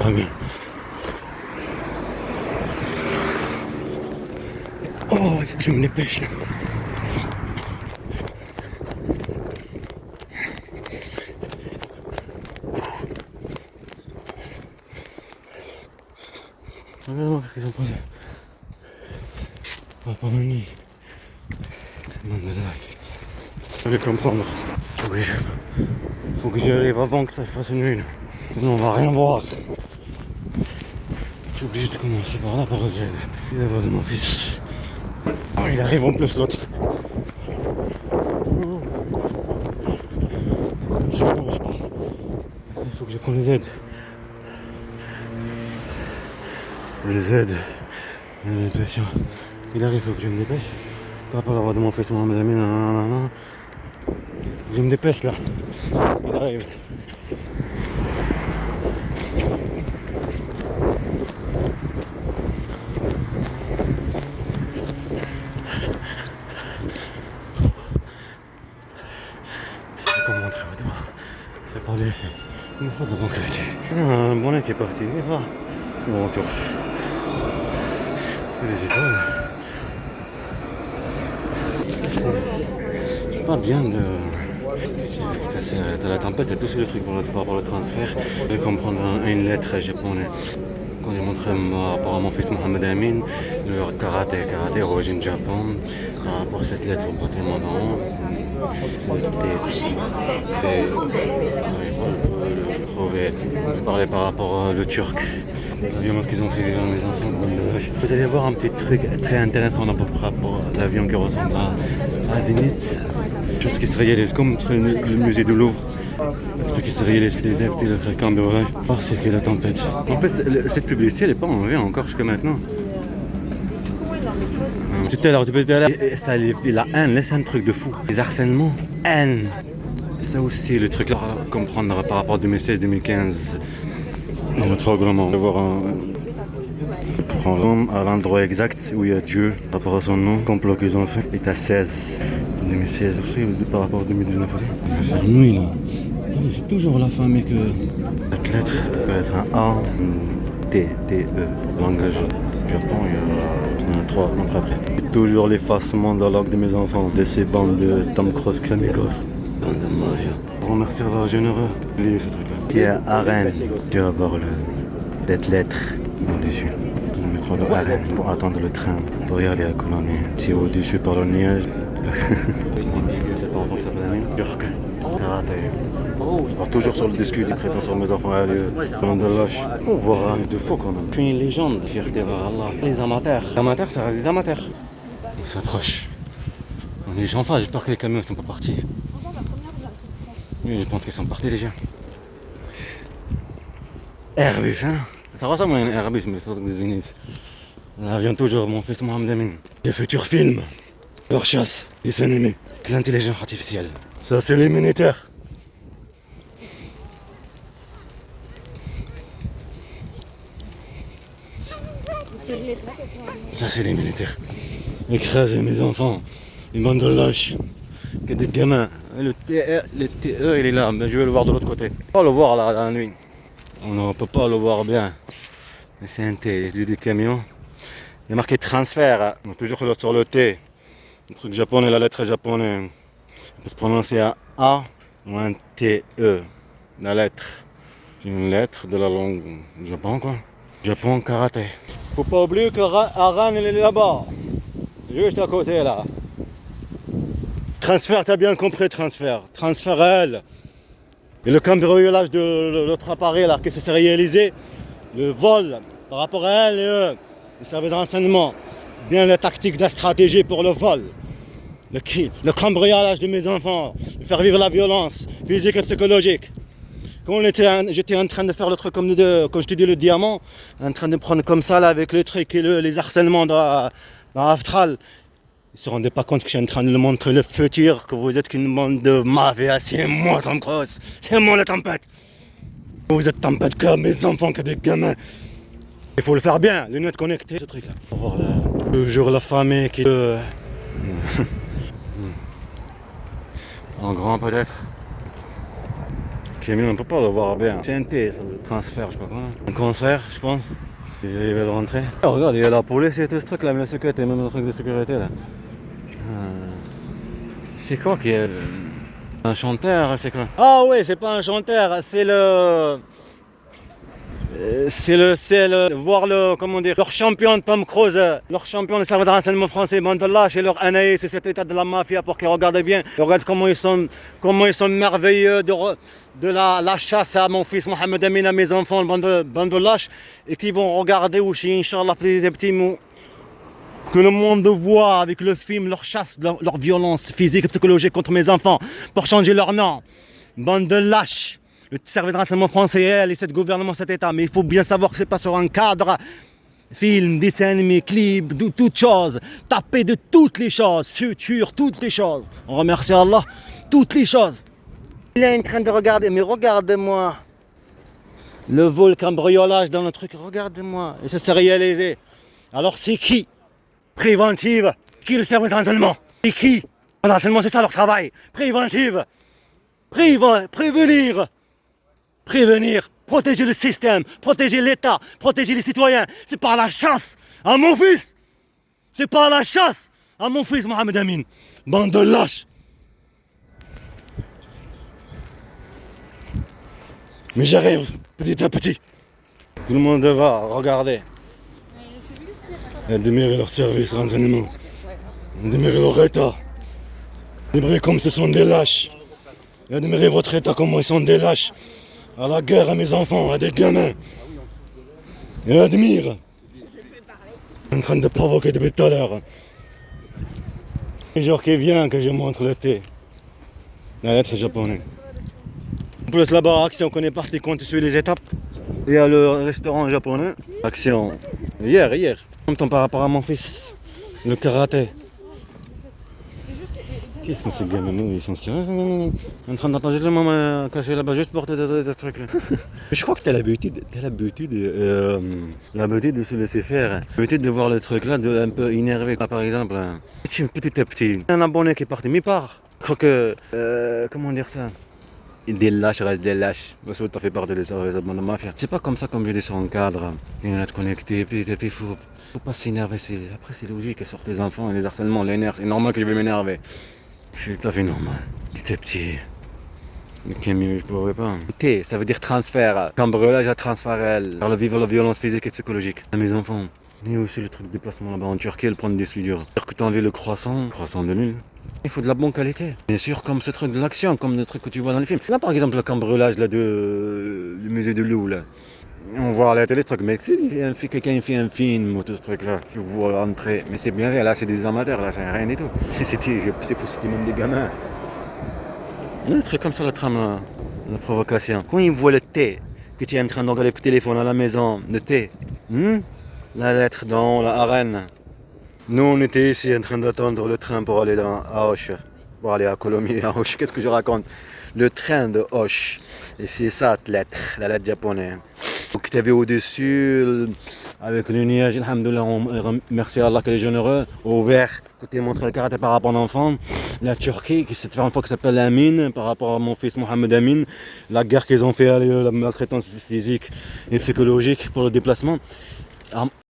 pas bien. Oh, il faut que je me dépêche là. Regarde-moi qu'est-ce qu'ils ont posé. On va pas nuit. Non, mais là, je vais comprendre. Faut que j'y arrive avant que ça fasse nuit. Sinon on va rien voir. Je suis obligé de commencer par là, par le Z. Il va voir de mon fils. Oh, il arrive en plus l'autre. Il faut que je prenne le Z. Le Z. J'ai l'impression. Il arrive, il faut que je me dépêche. Par rapport à la voix de mon fils, Mohamed Amin, nanana. Je me dépêche là. Il arrive. Comme montrer au doigt. C'est pas bien fait. Il me faut de bonne qualité. Un bonnet qui est parti, mais va. C'est mon retour. Des étoiles. C'est pas bien de la tempête et tout c'est le truc par rapport au transfert. Je vais comprendre une lettre japonaise. Quand j'ai montré par rapport à mon fils Mohamed Amin, le karaté origine Japon, par rapport à cette lettre au côté mon nom, je parlais par rapport au turc, la violence qu'ils ont fait vivre mes enfants. Vous allez voir un petit truc très intéressant par rapport à l'avion qui ressemble à Zénith. Chose qui se réalise comme le musée du Louvre. Le truc qui se réalise petit à petit, le cambriolage. Parce que la tempête. En plus, cette publicité, elle n'est pas enlevée encore jusqu'à maintenant. Tout à l'heure, tu peux dire, ça, la haine, laisse un truc de fou. Les harcèlements, haine. Ça aussi, le truc là, à comprendre par rapport à 2016-2015. Notre règlement. On va voir à l'endroit exact où il y a Dieu, par rapport à son nom, complot qu'ils ont fait. Il est à 16. 2016, par rapport à 2019 aussi. Il va faire nuit là. C'est toujours la fin, mais que cette lettre peut être un A, T, T, E. Langage Japon, il y en a 3 montres après. Toujours l'effacement de la langue de mes enfants, de ces bandes de Tom Cruise, Clamigos. Bande de mafia. Pour remercier le généreux, lié ce truc là. Qui est à Rennes, tu vas voir cette lettre au-dessus. Le métro de Rennes pour attendre le train pour y aller à Colonie. C'est au-dessus par le nuage. Cet enfant qui s'appelle Amin, turc, karaté. Il va toujours sur le disque du traitant sur mes enfants à lieu. Comme de lâche. On voit un de faux quand même. Je suis une légende, fierté vers Allah. Les amateurs. Les amateurs, ça reste des amateurs. On s'approche. On est enfin, j'espère que les camions ne sont pas partis. Oui, je pense qu'ils sont partis déjà. Airbus, hein. Ça ressemble à un Airbus, mais c'est des unités. Là vient toujours mon fils Mohamed Amin. Les futurs films. Leur chasse, les animés, l'intelligence artificielle. Ça, c'est les militaires. Ça, c'est les militaires. Écraser mes enfants, les bandes de lâches, que des gamins. Le TE, il est là, mais je vais le voir de l'autre côté. On va le voir là, dans la nuit. On ne peut pas le voir bien. Mais c'est un T, il y a des camions. Il y a marqué transfert, on est toujours sur le T. Le truc japonais, la lettre japonaise, on peut se prononcer un A ou un TE. La lettre, c'est une lettre de la langue du Japon quoi. Japon karaté. Faut pas oublier que Aran elle est là-bas, juste à côté là. Transfert, t'as bien compris transfert. Transfert à elle. Et le cambriolage de l'autre appareil là qui s'est réalisé, le vol par rapport à elle et eux, les services de renseignement. Bien la tactique de la stratégie pour le vol, le cambriolage de mes enfants, de faire vivre la violence physique et psychologique. Quand j'étais en train de faire le truc comme quand je te dis le diamant, en train de prendre comme ça là avec les trucs et les harcèlements dans Aftral, ils ne se rendaient pas compte que je suis en train de leur montrer le futur, que vous êtes qu'une bande de mafias, c'est moi Tom Cruise, c'est moi la tempête. Vous êtes tempête que mes enfants, que des gamins. Il faut le faire bien, les lunettes connectées, ce truc là. Pour voir toujours la famille qui... en grand peut-être. mais on ne peut pas le voir bien. C'est un T, ça, le transfert, je sais pas quoi. Un concert, je pense. Il va le rentrer. Oh, regarde, il y a la police et tout ce truc là, mais la sécurité, même le truc de sécurité là. C'est quoi qui est un chanteur, c'est quoi? Ah ouais, c'est pas un chanteur, voir comment dire, leur champion Tom Cruise, leur champion, le service de renseignement français, Bandelash et leur Anaïs, c'est cet état de la mafia pour qu'ils regardent bien. Ils regardent comment ils sont merveilleux de la chasse à mon fils Mohamed Amin, à mes enfants, le Bandelash, et qui vont regarder aussi, Inch'Allah, petit à petit, que le monde voit avec le film, leur chasse, leur violence physique et psychologique contre mes enfants, pour changer leur nom. Bande de lâches. Le service de renseignement français, elle et ce gouvernement, cet État. Mais il faut bien savoir que c'est pas sur un cadre, film, dessin animé, clip, toutes choses. Taper de toutes les choses, futur, toutes les choses. On remercie Allah, toutes les choses. Il est en train de regarder, mais regarde-moi. Le vol cambriolage dans le truc, regarde-moi. Et ça s'est réalisé. Alors c'est qui? Préventive. Qui le service de renseignement? Et qui? Le renseignement, c'est ça leur travail. Préventive. Prévenir, protéger le système, protéger l'État, protéger les citoyens. C'est pas la chasse à mon fils. C'est pas la chasse à mon fils Mohamed Amin. Bande de lâches. Mais j'arrive petit à petit. Tout le monde va regarder. Admirer leur service de renseignement. Admirer leur État. Admirer comme ce sont des lâches. Admirer votre État, comment ils sont des lâches. À la guerre à mes enfants, à des gamins. Et admire. En train de provoquer depuis tout à l'heure. Le jour qui vient que je montre le thé. La lettre japonaise. En plus là-bas, Action qu'on est parti quand tu suis les étapes. Il y a le restaurant japonais. Action. Hier. En même temps par rapport à mon fils. Le karaté. Qu'est-ce que ces gamins, ils sont sérieux, en train d'entendre le maman caché là-bas juste pour des trucs là. Je crois que t'as l'habitude de se laisser faire. L'habitude de voir le truc là, de un peu énervé. Par exemple, petit à petit, un abonné qui est parti, mais part. Je crois que, comment dire ça? Des lâches restent des lâches. Parce que t'as fait partie des services de la mafia. C'est pas comme ça comme je dis sur un cadre. Il y en a de connecté, petit à petit, faut pas s'énerver. Après, c'est logique, sur tes enfants, les harcèlements, les nerfs. C'est normal que je vais m'énerver. C'est tout à fait normal. Petit à petit. Ok, mais je pourrais pas. T, ça veut dire transfert. Cambriolage à transfert. Par le vivre la violence physique et psychologique. À mes enfants. Et aussi le truc de déplacement là-bas en Turquie, le prendre des soudures. C'est-à-dire que tu as envie le croissant de lune. Il faut de la bonne qualité. Bien sûr, comme ce truc de l'action, comme le truc que tu vois dans les films. Là, par exemple, le cambriolage là, du musée de Louvre. Là. On voit à la télé ce truc, mais tu sais, quelqu'un fait un film ou tout ce truc-là. Tu vois rentrer. Mais c'est bien vrai, là, c'est des amateurs, là, c'est rien du tout. C'est fou, c'était même des gamins. Un truc comme ça, la trame, la provocation. Quand ils voient le thé, que tu es en train de regarder le téléphone à la maison, le thé, la lettre dans la arène. Nous, on était ici en train d'attendre le train pour aller à Auch, pour aller à Colomiers, à Auch. Qu'est-ce que je raconte? Le train de Auch. Et c'est ça, la lettre japonaise. Donc, tu avais au-dessus, avec le nuage, alhamdoulilah, merci à Allah que les généreux, au vert, côté montrer le karaté par rapport à l'enfant. La Turquie, qui cette fois qui s'appelle Amin, par rapport à mon fils Mohamed Amin. La guerre qu'ils ont fait, la maltraitance physique et psychologique pour le déplacement.